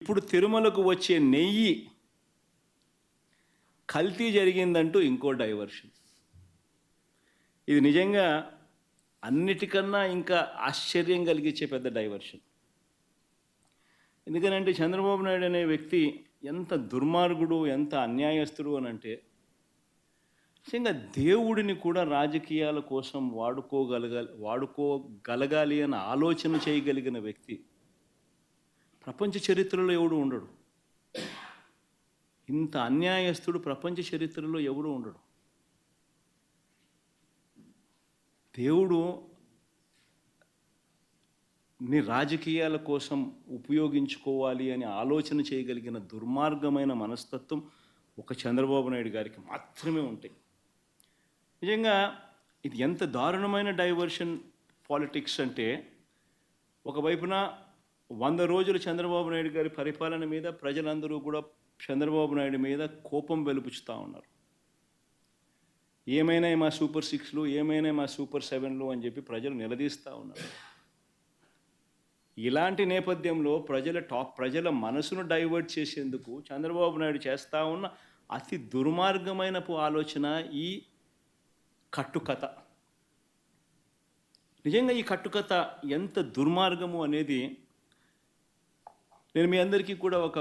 ఇప్పుడు తిరుమలకు వచ్చే నెయ్యి కల్తీ జరిగిందంటూ ఇంకో డైవర్షన్. ఇది నిజంగా అన్నిటికన్నా ఇంకా ఆశ్చర్యం కలిగించే పెద్ద డైవర్షన్. ఎందుకనంటే చంద్రబాబు నాయుడు అనే వ్యక్తి ఎంత దుర్మార్గుడు, ఎంత అన్యాయస్తుడు అని అంటే, నిజంగా దేవుడిని కూడా రాజకీయాల కోసం వాడుకోగలగాలి అన్న ఆలోచన చేయగలిగిన వ్యక్తి ప్రపంచ చరిత్రలో ఎవడు ఉండడు. ఇంత అన్యాయస్తుడు ప్రపంచ చరిత్రలో ఎవడు ఉండడు. దేవుడు నీ రాజకీయాల కోసం ఉపయోగించుకోవాలి అని ఆలోచన చేయగలిగిన దుర్మార్గమైన మనస్తత్వం ఒక చంద్రబాబు నాయుడు గారికి మాత్రమే ఉంటాయి. నిజంగా ఇది ఎంత దారుణమైన డైవర్షన్ పాలిటిక్స్ అంటే, ఒకవైపున 100 రోజులు చంద్రబాబు నాయుడు గారి పరిపాలన మీద ప్రజలందరూ కూడా చంద్రబాబు నాయుడు మీద కోపం వెలుపుచుతూ ఉన్నారు. ఏమైనా మా సూపర్ 6లు, ఏమైనా మా సూపర్ 7లు అని చెప్పి ప్రజలు నిలదీస్తూ ఉన్నారు. ఇలాంటి నేపథ్యంలో ప్రజల మనసును డైవర్ట్ చేసేందుకు చంద్రబాబు నాయుడు చేస్తూ ఉన్న అతి దుర్మార్గమైన ఆలోచన ఈ కట్టుకథ. నిజంగా ఈ కట్టుకథ ఎంత దుర్మార్గము అనేది నేను మీ అందరికీ కూడా ఒక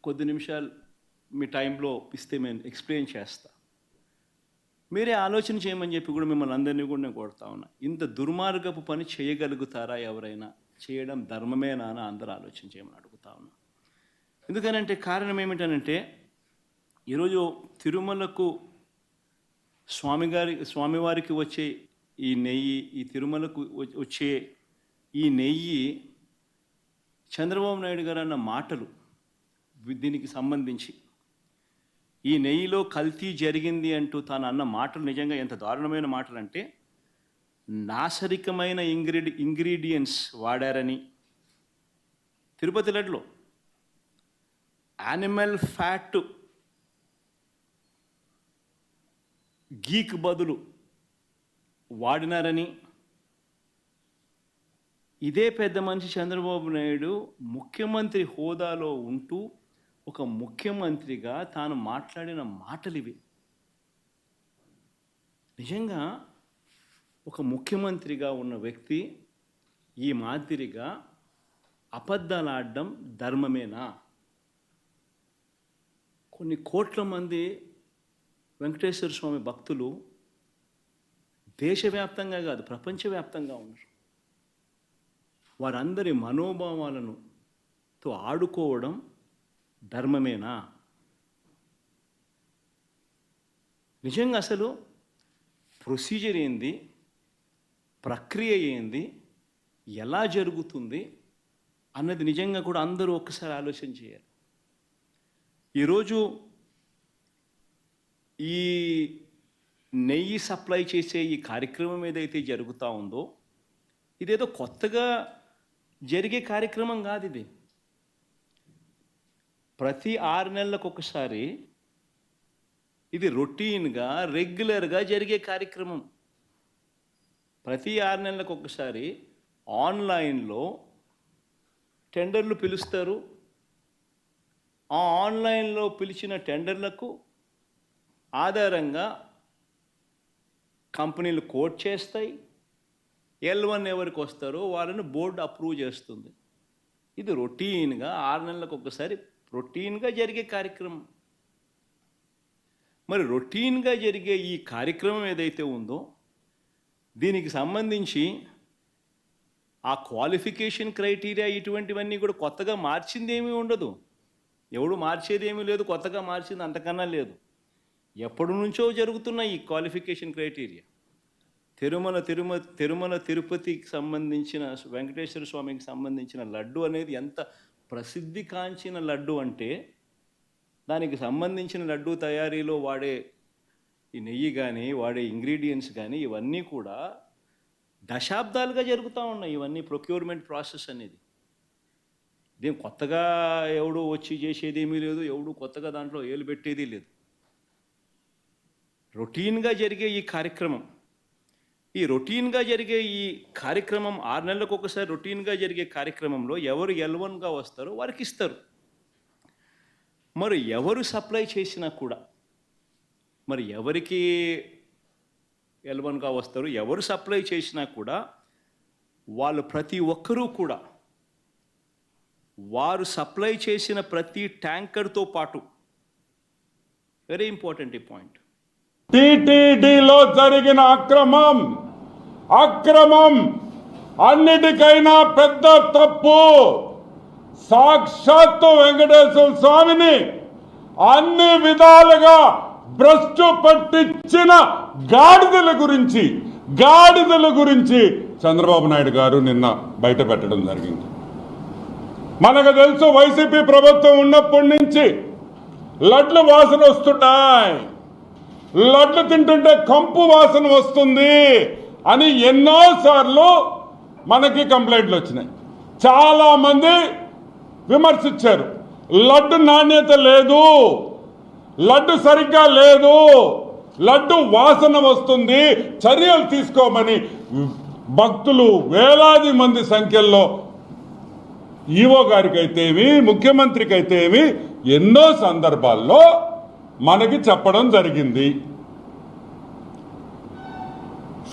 కొద్ది నిమిషాలు మీ టైంలో ఇస్తే నేను ఎక్స్ప్లెయిన్ చేస్తా. మీరే ఆలోచన చేయమని చెప్పి కూడా మిమ్మల్ని అందరినీ కూడా నేను కొడతా ఉన్నా. ఇంత దుర్మార్గపు పని చేయగలుగుతారా ఎవరైనా? చేయడం ధర్మమేనా అని అందరూ ఆలోచన చేయమని అడుగుతా ఉన్నా. ఎందుకనంటే కారణం ఏమిటనంటే, ఈరోజు తిరుమలకు స్వామివారికి వచ్చే ఈ నెయ్యి, ఈ తిరుమలకు వచ్చే ఈ నెయ్యి చంద్రబాబు నాయుడు గారు అన్న మాటలు దీనికి సంబంధించి, ఈ నెయ్యిలో కల్తీ జరిగింది అంటూ తాను అన్న మాటలు నిజంగా ఎంత దారుణమైన మాటలు అంటే, నాసరికమైన ఇంగ్రీడియంట్స్ వాడారని, తిరుపతి లడ్డులో యానిమల్ ఫ్యాట్ గీక్ బదులు వాడినారని, ఇదే పెద్ద మనిషి చంద్రబాబు నాయుడు ముఖ్యమంత్రి హోదాలో ఉంటూ ఒక ముఖ్యమంత్రిగా తాను మాట్లాడిన మాటలు ఇవి. నిజంగా ఒక ముఖ్యమంత్రిగా ఉన్న వ్యక్తి ఈ మాదిరిగా అబద్ధాలు ఆడడం ధర్మమేనా? కొన్ని కోట్ల మంది వెంకటేశ్వర స్వామి భక్తులు దేశవ్యాప్తంగా కాదు ప్రపంచవ్యాప్తంగా ఉన్నారు. వారందరి మనోభావాలతో ఆడుకోవడం ధర్మమేనా? నిజంగా అసలు ప్రొసీజర్ ఏంది, ప్రక్రియ ఏంది, ఎలా జరుగుతుంది అన్నది నిజంగా కూడా అందరూ ఒక్కసారి ఆలోచన చేయాలి. ఈరోజు ఈ నెయ్యి సప్లై చేసే ఈ కార్యక్రమం ఏదైతే జరుగుతూ ఉందో, ఇదేదో కొత్తగా జరిగే కార్యక్రమం కాదు. ఇది ప్రతి 6 నెలలకు ఒకసారి ఇది రొటీన్గా రెగ్యులర్గా జరిగే కార్యక్రమం. ప్రతి 6 నెలలకు ఒకసారి ఆన్లైన్లో టెండర్లు పిలుస్తారు. ఆ ఆన్లైన్లో పిలిచిన టెండర్లకు ఆధారంగా కంపెనీలు కోట్ చేస్తాయి. L1 ఎవరికి వస్తారో వాళ్ళని బోర్డు అప్రూవ్ చేస్తుంది. ఇది రొటీన్గా 6 నెలలకు ఒకసారి రొటీన్గా జరిగే కార్యక్రమం. మరి రొటీన్గా జరిగే ఈ కార్యక్రమం ఏదైతే ఉందో, దీనికి సంబంధించి ఆ క్వాలిఫికేషన్ క్రైటీరియా ఇటువంటివన్నీ కూడా కొత్తగా మార్చింది ఏమీ ఉండదు. ఎవడు మార్చేది ఏమీ లేదు, కొత్తగా మార్చింది అంతకన్నా లేదు. ఎప్పటి నుంచో జరుగుతున్న ఈ క్వాలిఫికేషన్ క్రైటీరియా తిరుపతికి సంబంధించిన వెంకటేశ్వర స్వామికి సంబంధించిన లడ్డు అనేది ఎంత ప్రసిద్ధి కాంచిన లడ్డు అంటే, దానికి సంబంధించిన లడ్డు తయారీలో వాడే ఈ నెయ్యి కానీ, వాడే ఇంగ్రీడియంట్స్ కానీ ఇవన్నీ కూడా దశాబ్దాలుగా జరుగుతూ ఉన్నాయి. ఇవన్నీ ప్రొక్యూర్మెంట్ ప్రాసెస్ అనేది. ఇదేం కొత్తగా ఎవడు వచ్చి చేసేది ఏమీ లేదు, ఎవడు కొత్తగా దాంట్లో ఏలు పెట్టేది లేదు. రొటీన్గా జరిగే ఈ కార్యక్రమం, ఈ రొటీన్గా జరిగే ఈ కార్యక్రమం 6 నెలలకు ఒకసారి రొటీన్గా జరిగే కార్యక్రమంలో ఎవరు L1గా వస్తారో వారికి ఇస్తారు. మరి ఎవరు సప్లై చేసినా కూడా, మరి ఎవరికి ఎల్వన్గా వస్తారు, ఎవరు సప్లై చేసినా కూడా వాళ్ళు ప్రతి ఒక్కరూ కూడా వారు సప్లై చేసిన ప్రతి ట్యాంకర్తో పాటు, వెరీ ఇంపార్టెంట్ ఈ పాయింట్, టీటీడీలో జరిగిన అక్రమం అన్నిటికైనా పెద్ద తప్పు. సాక్షాత్తు వెంకటేశ్వర స్వామిని అన్ని విధాలుగా భ్రష్టు పట్టించిన గాడిదల గురించి చంద్రబాబు నాయుడు గారు నిన్న బయట పెట్టడం జరిగింది. మనకు తెలుసు, వైసీపీ ప్రభుత్వం ఉన్నప్పటి నుంచి లడ్లు వాసన వస్తున్నాయి, లడ్లు తింటుంటే కంపు వాసన వస్తుంది అని ఎన్నోసార్లు మనకి కంప్లైంట్లు వచ్చినాయి. చాలా మంది విమర్శించారు, లడ్డు నాణ్యత లేదు, లడ్డు సరిగ్గా లేదు, లడ్డు వాసన వస్తుంది, చర్యలు తీసుకోమని భక్తులు వేలాది మంది సంఖ్యలో ఈవో గారికైతేమి, ముఖ్యమంత్రికి అయితేమి ఎన్నో సందర్భాల్లో మనకి చెప్పడం జరిగింది.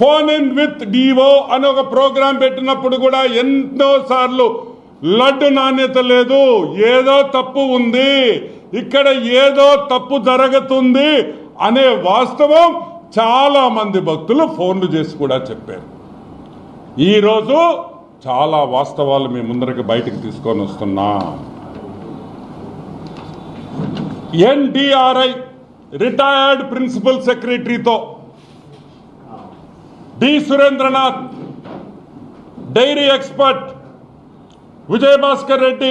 ఫోన్ ఇన్ విత్ డివో అని ఒక ప్రోగ్రాం పెట్టినప్పుడు కూడా ఎన్నో సార్లు లడ్డు నాణ్యత లేదు, ఏదో తప్పు ఉంది, ఇక్కడ ఏదో తప్పు జరుగుతుంది అనే వాస్తవం చాలా మంది భక్తులు ఫోన్లు చేసి కూడా చెప్పారు. ఈరోజు చాలా వాస్తవాలు మీ ముందరికి బయటకు తీసుకొని వస్తున్నా. ఎన్డిఆర్ఐ రిటైర్డ్ ప్రిన్సిపల్ సెక్రటరీతో D Surendranath, dairy expert Vijayabhaskar Reddy,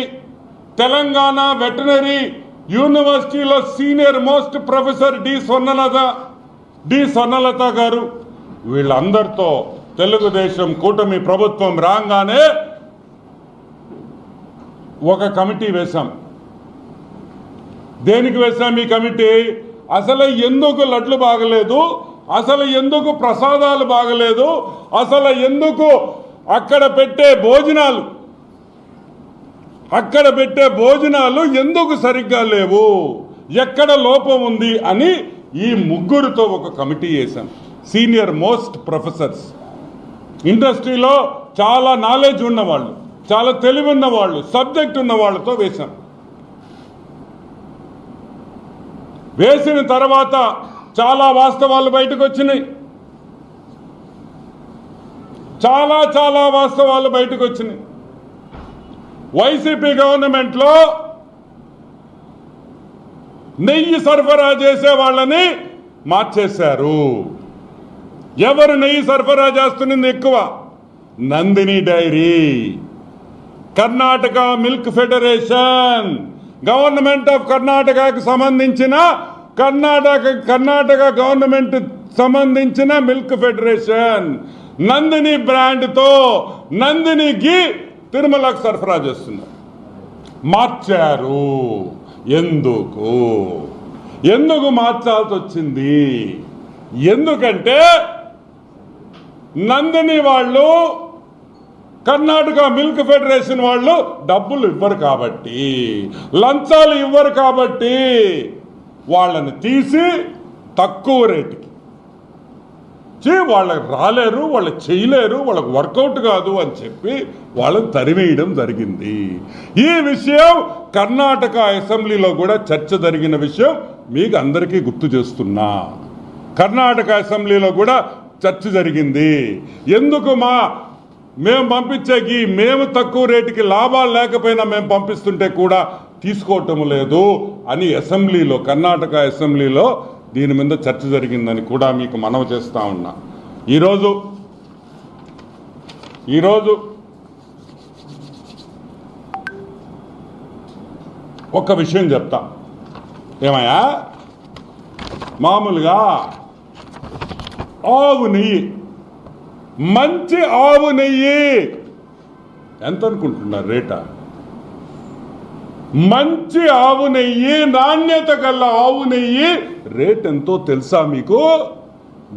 Telangana veterinary యూనివర్సిటీలో senior most professor D Swarnalatha garu, వీళ్ళందరితో తెలుగుదేశం కూటమి ప్రభుత్వం రాగానే ఒక కమిటీ వేశాం. దేనికి వేశాం ఈ కమిటీ? అసలు ఎందుకు లడ్లు బాగలేదు, అసలు ఎందుకు ప్రసాదాలు బాగలేదు, అసలు ఎందుకు అక్కడ పెట్టే భోజనాలు ఎందుకు సరిగ్గా లేవు, ఎక్కడ లోపం ఉంది అని ఈ ముగ్గురితో ఒక కమిటీ వేశాం. సీనియర్ మోస్ట్ ప్రొఫెసర్స్, ఇండస్ట్రీలో చాలా నాలెడ్జ్ ఉన్నవాళ్ళు, చాలా తెలివి ఉన్నవాళ్ళు, సబ్జెక్ట్ ఉన్న వాళ్ళతో వేశాం. వేసిన తర్వాత చాలా వాస్తవాలు బయటకు వచ్చినాయి, చాలా వాస్తవాలు బయటకు వచ్చినాయి. వైసీపీ గవర్నమెంట్లో నెయ్యి సరఫరా చేసే వాళ్ళని మార్చేశారు. ఎవరు నెయ్యి సరఫరా చేస్తున్నది ఎక్కువ? Nandini dairy, Karnataka milk federation, government of కర్ణాటకకు సంబంధించిన కర్ణాటక గవర్నమెంట్ సంబంధించిన మిల్క్ ఫెడరేషన్ నందిని బ్రాండ్తో నందిని ఘీ తిరుమలకు సరఫరా చేస్తున్నారు. మార్చారు. ఎందుకు మార్చాల్సి వచ్చింది? ఎందుకంటే నందిని వాళ్ళు, కర్ణాటక మిల్క్ ఫెడరేషన్ వాళ్ళు డబ్బులు ఇవ్వరు కాబట్టి, లంచాలు ఇవ్వరు కాబట్టి వాళ్ళని తీసి తక్కువ రేటుకి వాళ్ళకి రాలేరు, వాళ్ళు చేయలేరు, వాళ్ళకు వర్కౌట్ కాదు అని చెప్పి వాళ్ళని తరిమేయడం జరిగింది. ఈ విషయం కర్ణాటక అసెంబ్లీలో కూడా చర్చ జరిగిన విషయం మీకు అందరికీ గుర్తు చేస్తున్నా. కర్ణాటక అసెంబ్లీలో కూడా చర్చ జరిగింది. ఎందుకు మేము పంపించేకి మేము తక్కువ రేటుకి లాభాలు లేకపోయినా మేము పంపిస్తుంటే కూడా తీసుకోవటం లేదు అని అసెంబ్లీలో, కర్ణాటక అసెంబ్లీలో దీని మీద చర్చ జరిగిందని కూడా మీకు మనవి చేస్తా ఉన్నా. ఈరోజు ఒక్క విషయం చెప్తా. ఏమయ్యా, మామూలుగా ఆవు నెయ్యి, మంచి ఆవు నెయ్యి ఎంత అనుకుంటున్నారు రేటా? మంచి ఆవు నెయ్యి, నాణ్యత గల ఆవు నెయ్యి రేట్ ఎంతో తెలుసా మీకు?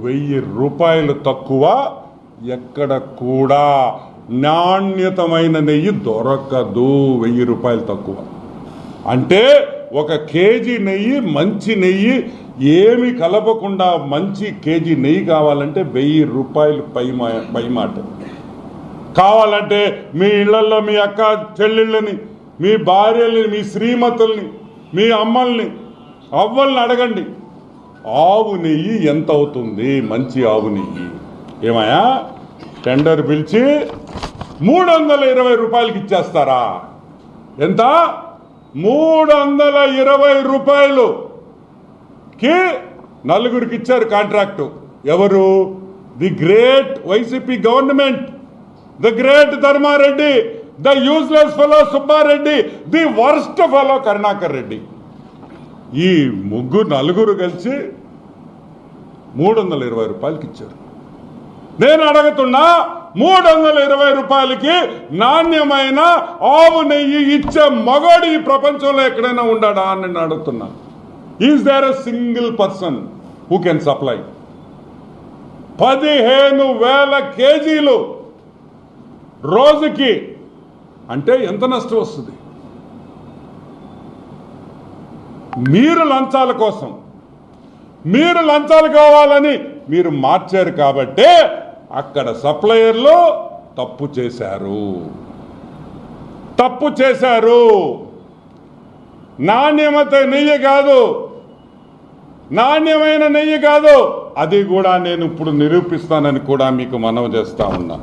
1000 రూపాయలు తక్కువ ఎక్కడ కూడా నాణ్యతమైన నెయ్యి దొరకదు. 1000 రూపాయలు తక్కువ అంటే ఒక కేజీ నెయ్యి, మంచి నెయ్యి ఏమి కలపకుండా మంచి కేజీ నెయ్యి కావాలంటే 1000 రూపాయలు పై మాట. కావాలంటే మీ ఇళ్లలో మీ అక్క చెల్లెళ్ళని, మీ భార్యల్ని, మీ శ్రీమతుల్ని, మీ అమ్మల్ని, అవ్వల్ని అడగండి ఆవు నెయ్యి ఎంత అవుతుంది. మంచి ఆవు నెయ్యి ఏమయ్యా టెండర్ పిలిచి 320 రూపాయలకి ఇచ్చేస్తారా? ఎంత? 320 రూపాయలుకి నలుగురికి ఇచ్చారు కాంట్రాక్టు. ఎవరు? The great YCP government, the great Dharma Reddy, the useless fellow Subba Reddy, the worst fellow Karunakar Reddy. ఈ నలుగురు కలిసి 320 రూపాయలకి ఇచ్చారు. నేను అడుగుతున్నా 320 రూపాయలకి నాణ్యమైన ఆవు నెయ్యి ఇచ్చే మగోడు ఈ ప్రపంచంలో ఎక్కడైనా ఉండాడా అని నేను అడుగుతున్నా. Is there a single person who can supply? 15,000 కేజీలు రోజుకి అంటే ఎంత నష్టం వస్తుంది? మీరు లంచాల కోసం, మీరు లంచాలు కావాలని మీరు మార్చారు కాబట్టే అక్కడ సప్లయర్లు తప్పు చేశారు. నాణ్యమైన నెయ్యి కాదు. అది కూడా నేను ఇప్పుడు నిరూపిస్తానని కూడా మీకు మనవి చేస్తా ఉన్నా.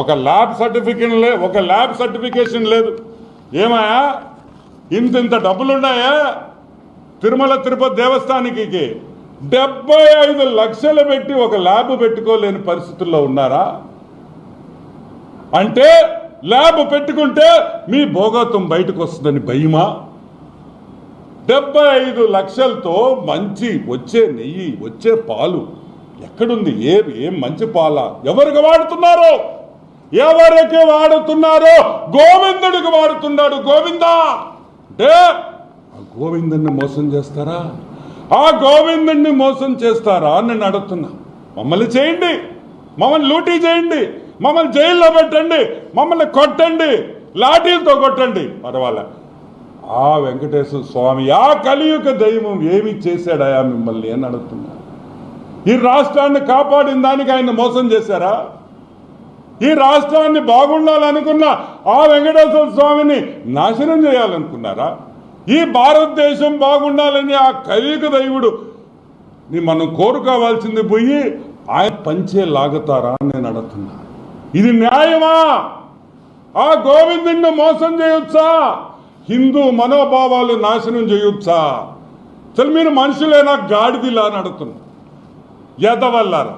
ఒక ల్యాబ్ సర్టిఫికేషన్ లేదు. ఏమాయా ఇంత డబ్బులున్నాయా? తిరుమల తిరుపతి దేవస్థానానికి 75 లక్షలు పెట్టి ఒక ల్యాబ్ పెట్టుకోలేని పరిస్థితుల్లో ఉన్నారా? అంటే ల్యాబ్ పెట్టుకుంటే మీ భోగత్వం బయటకు వస్తుందని భయమా? 75 లక్షలతో మంచి వచ్చే నెయ్యి, వచ్చే పాలు ఎక్కడుంది? ఏం మంచి పాల? ఎవరికి వాడుతున్నారో గోవిందుడికి వాడుతున్నాడు. గోవిందా అంటే ఆ గోవిందుడిని మోసం చేస్తారా? అని నేను అడుగుతున్నా. మమ్మల్ని చేయండి, మమ్మల్ని లూటీ చేయండి, మమ్మల్ని జైల్లో పెట్టండి, మమ్మల్ని కొట్టండి, లాఠీలతో కొట్టండి, పర్వాలే. ఆ వెంకటేశ్వర స్వామి, ఆ కలియుగ దైవం ఏమి చేశాడయా మిమ్మల్ని అని అడుగుతున్నా. ఈ రాష్ట్రాన్ని కాపాడిన దానికి ఆయన మోసం చేశారా? ఈ రాష్ట్రాన్ని బాగుండాలనుకున్న ఆ వెంకటేశ్వర స్వామిని నాశనం చేయాలనుకున్నారా? ఈ భారతదేశం బాగుండాలని ఆ కలియుగ దైవుడు మనం కోరుకోవాల్సింది పోయి ఆయన పంచే లాగుతారా అని నేను అడుగుతున్నా. ఇది న్యాయమా? ఆ గోవిందుడిని మోసం చేయొచ్చా? హిందూ మనోభావాలు నాశనం చేయొచ్చా? అసలు మీరు మనుషులేనా గాడిదిలా అని అడుగుతున్నా. ఎదవల్లారా.